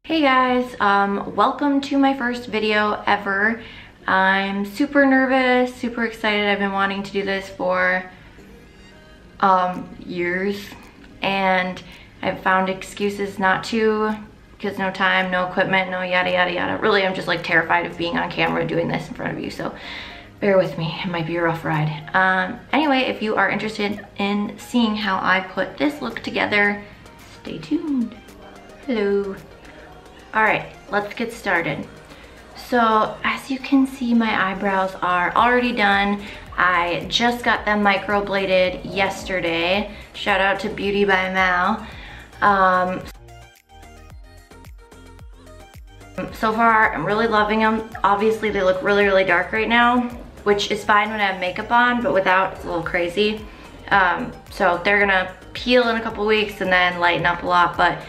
Hey guys, welcome to my first video ever. I'm super nervous, super excited. I've been wanting to do this for years, and I've found excuses not to because no time, no equipment, no yada yada yada. Really, I'm just like terrified of being on camera doing this in front of you, so bear with me. It might be a rough ride. Anyway, if you are interested in seeing how I put this look together, stay tuned. Hello. All right, let's get started. So as you can see, my eyebrows are already done. I just got them microbladed yesterday. Shout out to Beauty by Mal. So far, I'm really loving them. Obviously, they look really, really dark right now, which is fine when I have makeup on, but without, it's a little crazy. So they're gonna peel in a couple weeks and then lighten up a lot, but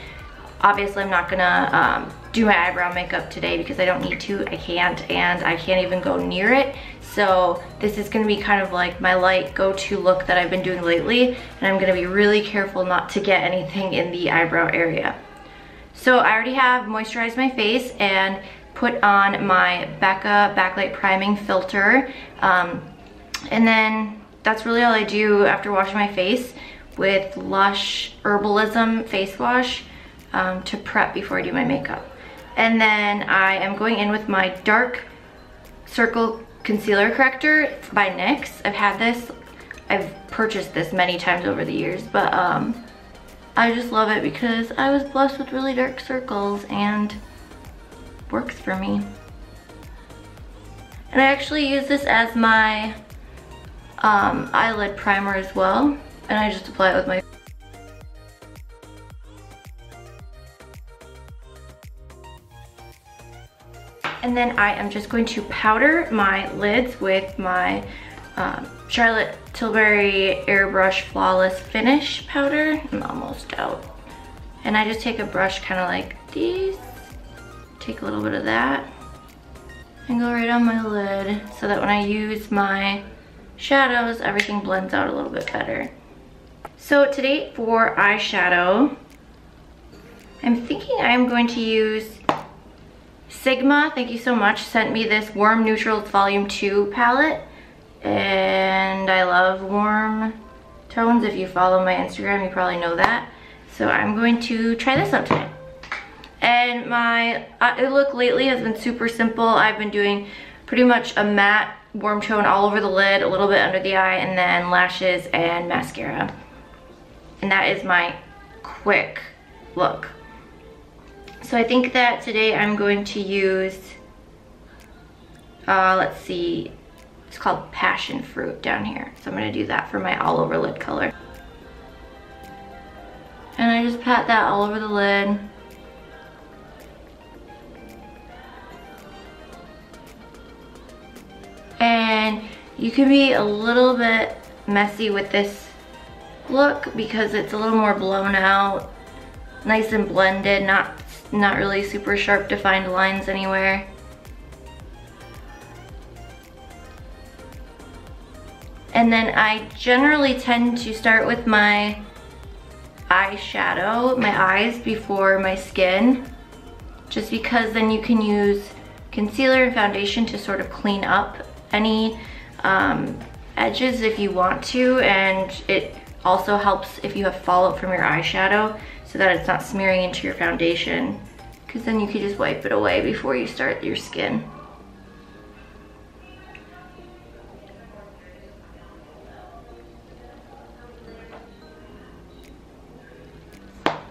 obviously I'm not gonna do my eyebrow makeup today because I don't need to, I can't, and I can't even go near it. So this is gonna be kind of like my light go-to look that I've been doing lately, and I'm gonna be really careful not to get anything in the eyebrow area. So I already have moisturized my face and put on my Becca Backlight Priming Filter. And then that's really all I do after washing my face with Lush Herbalism face wash. To prep before I do my makeup. And then I am going in with my Dark Circle Concealer Corrector by NYX. I've had this, I've purchased this many times over the years, but I just love it because I was blessed with really dark circles and works for me. And I actually use this as my eyelid primer as well, and I just apply it with my And then I am just going to powder my lids with my Charlotte Tilbury Airbrush Flawless Finish powder. I'm almost out. And I just take a brush kind of like this, take a little bit of that, and go right on my lid so that when I use my shadows, everything blends out a little bit better. So today for eyeshadow, I'm thinking I'm going to use Sigma, thank you so much, sent me this Warm Neutrals Volume 2 palette, and I love warm tones. If you follow my Instagram, you probably know that. So I'm going to try this out today. And my look lately has been super simple. I've been doing pretty much a matte warm tone all over the lid, a little bit under the eye, and then lashes and mascara. And that is my quick look. So I think that today I'm going to use, let's see, it's called Passion Fruit down here. So I'm gonna do that for my all over lid color. And I just pat that all over the lid. And you can be a little bit messy with this look because it's a little more blown out, nice and blended, not really super sharp defined lines anywhere. And then I generally tend to start with my eyeshadow, my eyes before my skin, just because then you can use concealer and foundation to sort of clean up any edges if you want to, and it also helps if you have fallout from your eyeshadow so that it's not smearing into your foundation, because then you can just wipe it away before you start your skin.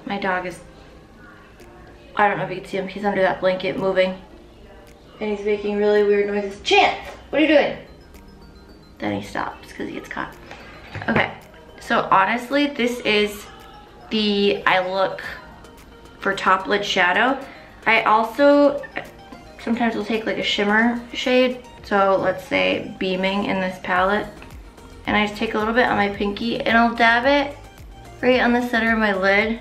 My dog is, I don't know if you can see him, he's under that blanket moving. And he's making really weird noises. Chance, what are you doing? Then he stops because he gets caught. Okay, so honestly, this is the eye look for top lid shadow. I also sometimes will take like a shimmer shade. So let's say Beaming in this palette. And I just take a little bit on my pinky and I'll dab it right on the center of my lid.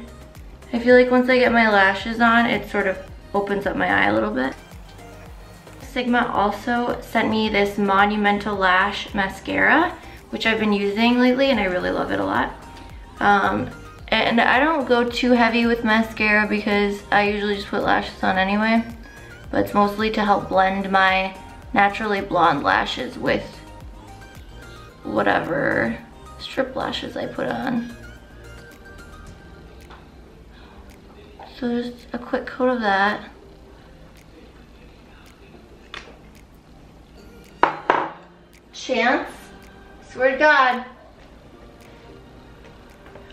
I feel like once I get my lashes on, it sort of opens up my eye a little bit. Sigma also sent me this Monumental Lash Mascara, which I've been using lately and I really love it a lot. And I don't go too heavy with mascara because I usually just put lashes on anyway. But it's mostly to help blend my naturally blonde lashes with whatever strip lashes I put on. So just a quick coat of that. Chance, swear to God.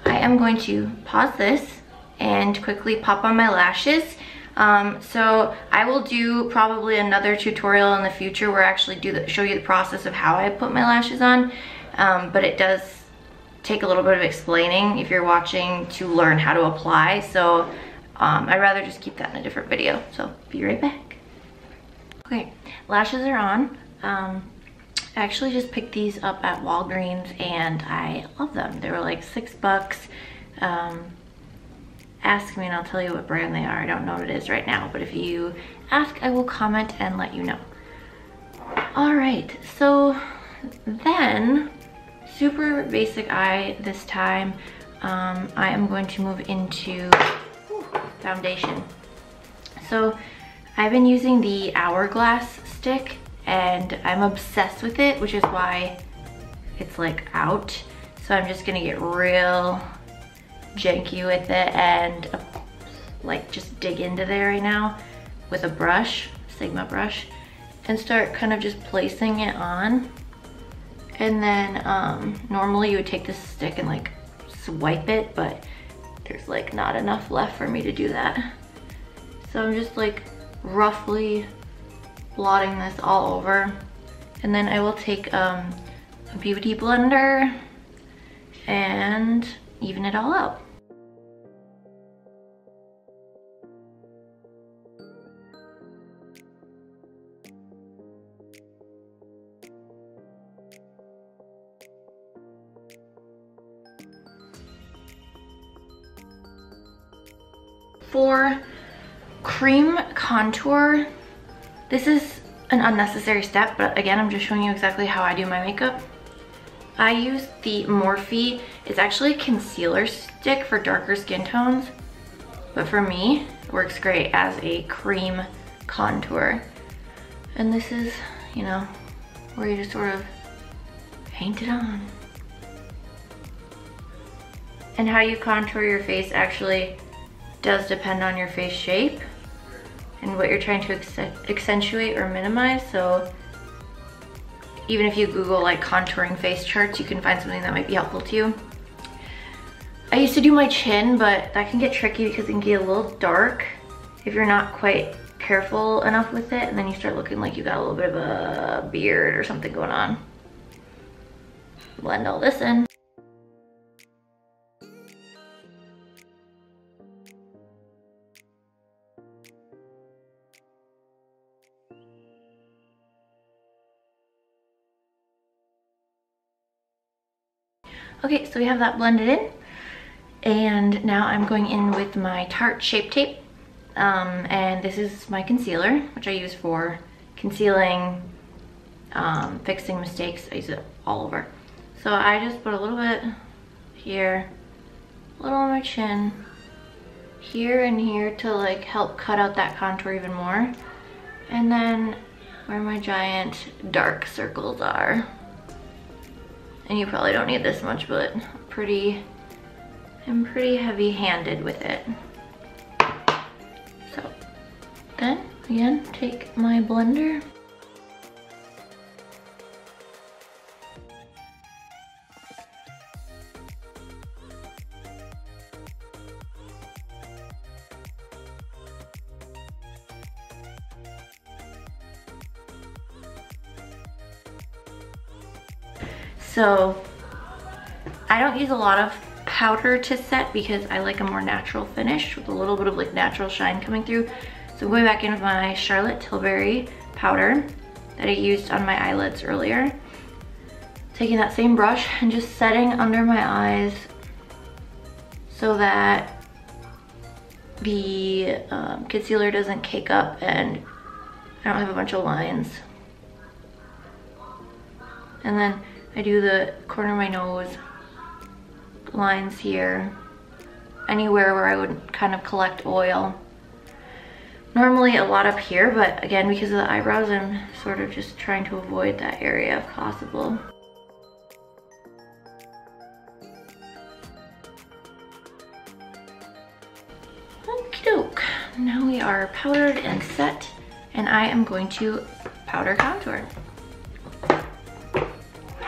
I am going to pause this and quickly pop on my lashes. So I will do probably another tutorial in the future where I actually show you the process of how I put my lashes on. But it does take a little bit of explaining if you're watching to learn how to apply. So I'd rather just keep that in a different video. So be right back. Okay, lashes are on. I actually just picked these up at Walgreens and I love them. They were like $6. Ask me and I'll tell you what brand they are. I don't know what it is right now, but if you ask, I will comment and let you know. All right, so then, super basic eye this time. I am going to move into foundation. So I've been using the Hourglass stick and I'm obsessed with it, which is why it's like out. So I'm just gonna get real janky with it and like just dig into there right now with a brush, Sigma brush, and start kind of just placing it on. And then normally you would take this stick and like swipe it, but there's like not enough left for me to do that. So I'm just like roughly blotting this all over. And then I will take a beauty blender and even it all out. For cream contour, this is an unnecessary step, but again, I'm just showing you exactly how I do my makeup. I use the Morphe. It's actually a concealer stick for darker skin tones, but for me, it works great as a cream contour. And this is, you know, where you just sort of paint it on. And how you contour your face actually does depend on your face shape and what you're trying to accentuate or minimize. So even if you Google like contouring face charts, you can find something that might be helpful to you. I used to do my chin, but that can get tricky because it can get a little dark if you're not quite careful enough with it, and then you start looking like you got a little bit of a beard or something going on. Blend all this in. Okay, so we have that blended in. And now I'm going in with my Tarte Shape Tape. And this is my concealer, which I use for concealing, fixing mistakes. I use it all over. So I just put a little bit here, a little on my chin, here and here to like help cut out that contour even more. And then where my giant dark circles are. And you probably don't need this much, but I'm pretty heavy-handed with it. So then, again, take my blender. So I don't use a lot of powder to set because I like a more natural finish with a little bit of like natural shine coming through. So I'm going back in with my Charlotte Tilbury powder that I used on my eyelids earlier. Taking that same brush and just setting under my eyes so that the concealer doesn't cake up and I don't have a bunch of lines. And then I do the corner of my nose lines here anywhere where I would kind of collect oil. Normally a lot up here, but again, because of the eyebrows, I'm sort of just trying to avoid that area if possible. Okie doke. Now we are powdered and set, and I am going to powder contour.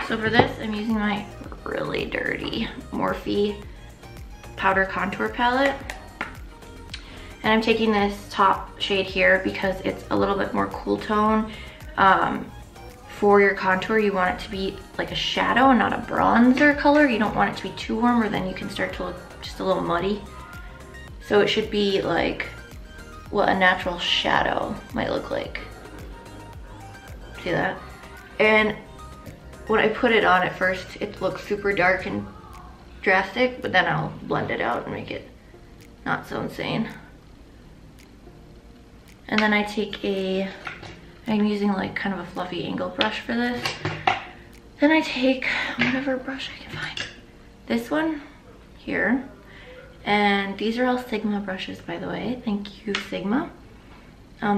So for this, I'm using my really dirty Morphe powder contour palette. And I'm taking this top shade here because it's a little bit more cool tone. For your contour, you want it to be like a shadow and not a bronzer color. You don't want it to be too warm or then you can start to look just a little muddy. So it should be like what a natural shadow might look like. See that? And when I put it on at first, it looks super dark and drastic, but then I'll blend it out and make it not so insane. And then I take I'm using like kind of a fluffy angle brush for this. Then I take whatever brush I can find. This one here. And these are all Sigma brushes, by the way. Thank you, Sigma.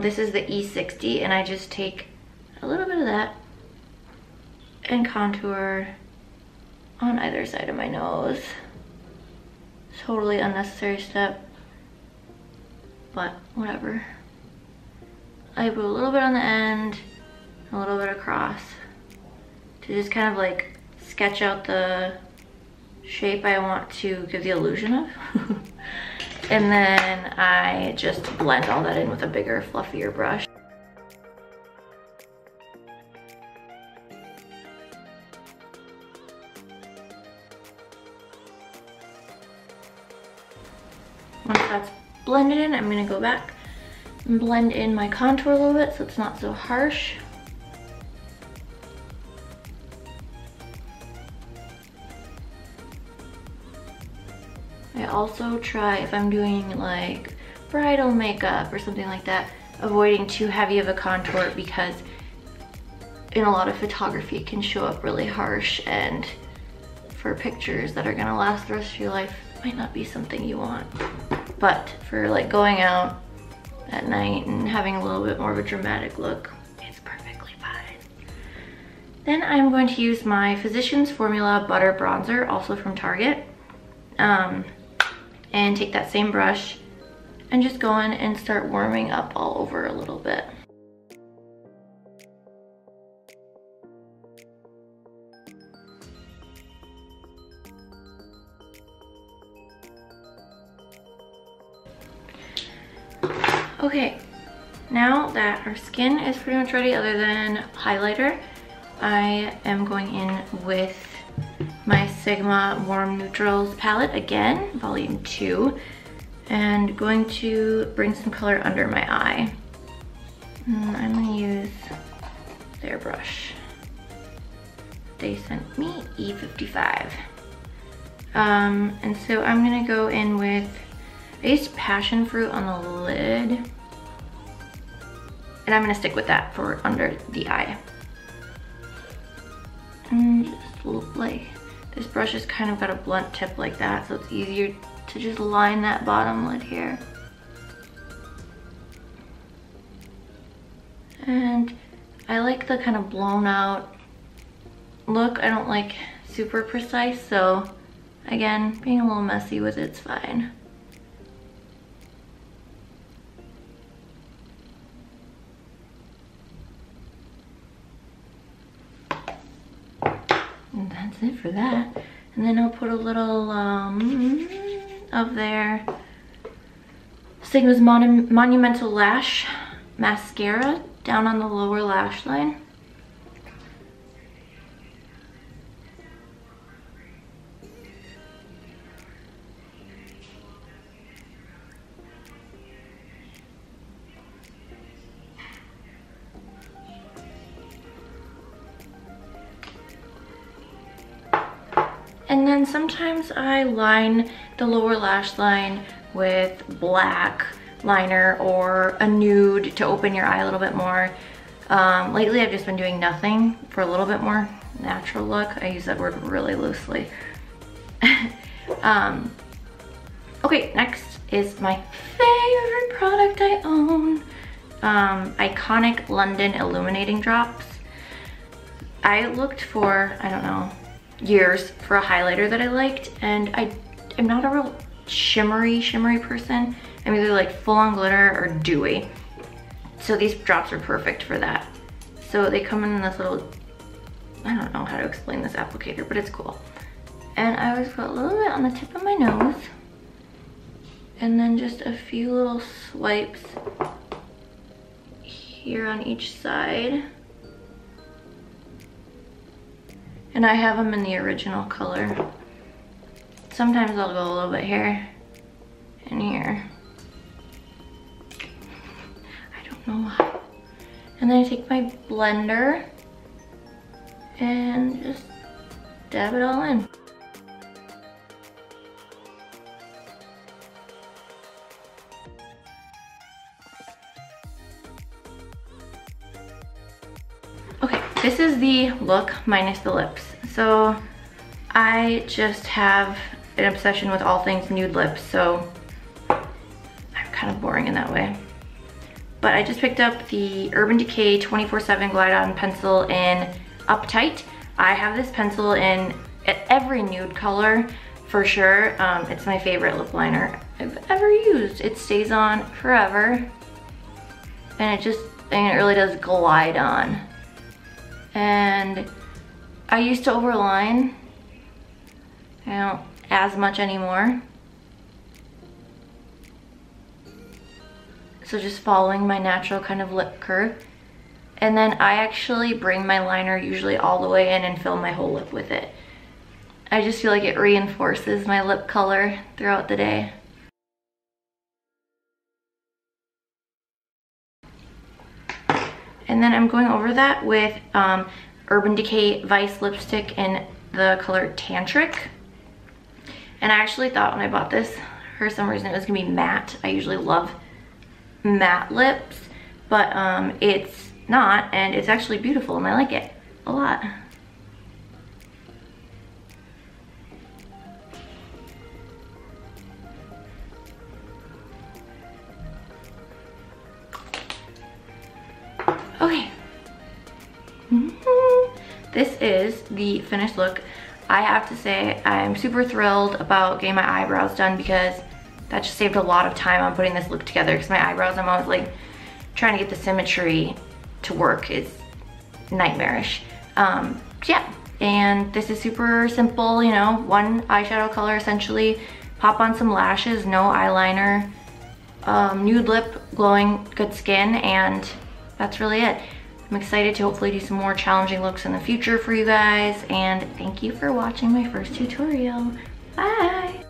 This is the E60, and I just take a little bit of that and contour on either side of my nose. Totally unnecessary step, but whatever. I put a little bit on the end, a little bit across to just kind of like sketch out the shape I want to give the illusion of. And then I just blend all that in with a bigger, fluffier brush. Once that's blended in, I'm gonna go back and blend in my contour a little bit so it's not so harsh. I also try, if I'm doing like bridal makeup or something like that, avoiding too heavy of a contour because in a lot of photography it can show up really harsh, and for pictures that are gonna last the rest of your life, it might not be something you want. But for like going out at night and having a little bit more of a dramatic look, it's perfectly fine. Then I'm going to use my Physicians Formula Butter Bronzer, also from Target. And take that same brush and just go in and start warming up all over a little bit. Okay, now that our skin is pretty much ready other than highlighter, I am going in with my Sigma Warm Neutrals palette again, volume 2, and going to bring some color under my eye. And I'm gonna use their brush. They sent me E55. And so I'm gonna go in with, I used passion fruit on the lid, and I'm gonna stick with that for under the eye. And just like, this brush has kind of got a blunt tip like that, so it's easier to just line that bottom lid here. And I like the kind of blown out look. I don't like super precise, so again, being a little messy with it's fine. And that's it for that. And then I'll put a little of their Sigma's Monumental Lash Mascara down on the lower lash line. And then sometimes I line the lower lash line with black liner or a nude to open your eye a little bit more. Lately I've just been doing nothing for a little bit more natural look. I use that word really loosely. Okay, next is my favorite product I own. Iconic London Illuminating Drops. I looked for, I don't know, years for a highlighter that I liked, and I'm not a real shimmery person. I'm either like full on glitter or dewy. So these drops are perfect for that. So they come in this little, I don't know how to explain this applicator, but it's cool. And I always put a little bit on the tip of my nose, and then just a few little swipes here on each side. And I have them in the original color. Sometimes I'll go a little bit here and here. I don't know why. And then I take my blender and just dab it all in. Okay, this is the look minus the lips. So I just have an obsession with all things nude lips, so I'm kind of boring in that way. But I just picked up the Urban Decay 24/7 Glide On pencil in Uptight. I have this pencil in every nude color for sure. It's my favorite lip liner I've ever used. It stays on forever, and it really does glide on. And I used to overline, I don't as much anymore. So just following my natural kind of lip curve. And then I actually bring my liner usually all the way in and fill my whole lip with it. I just feel like it reinforces my lip color throughout the day. And then I'm going over that with Urban Decay Vice lipstick in the color Tantric. And I actually thought when I bought this, for some reason it was gonna be matte. I usually love matte lips, but it's not, and it's actually beautiful, and I like it a lot. Okay. This is the finished look. I have to say I'm super thrilled about getting my eyebrows done, because that just saved a lot of time on putting this look together, because my eyebrows, I'm always like trying to get the symmetry to work is nightmarish. Yeah, and this is super simple, you know, one eyeshadow color essentially, pop on some lashes, no eyeliner, nude lip, glowing good skin, and that's really it. I'm excited to hopefully do some more challenging looks in the future for you guys, and thank you for watching my first tutorial. Bye!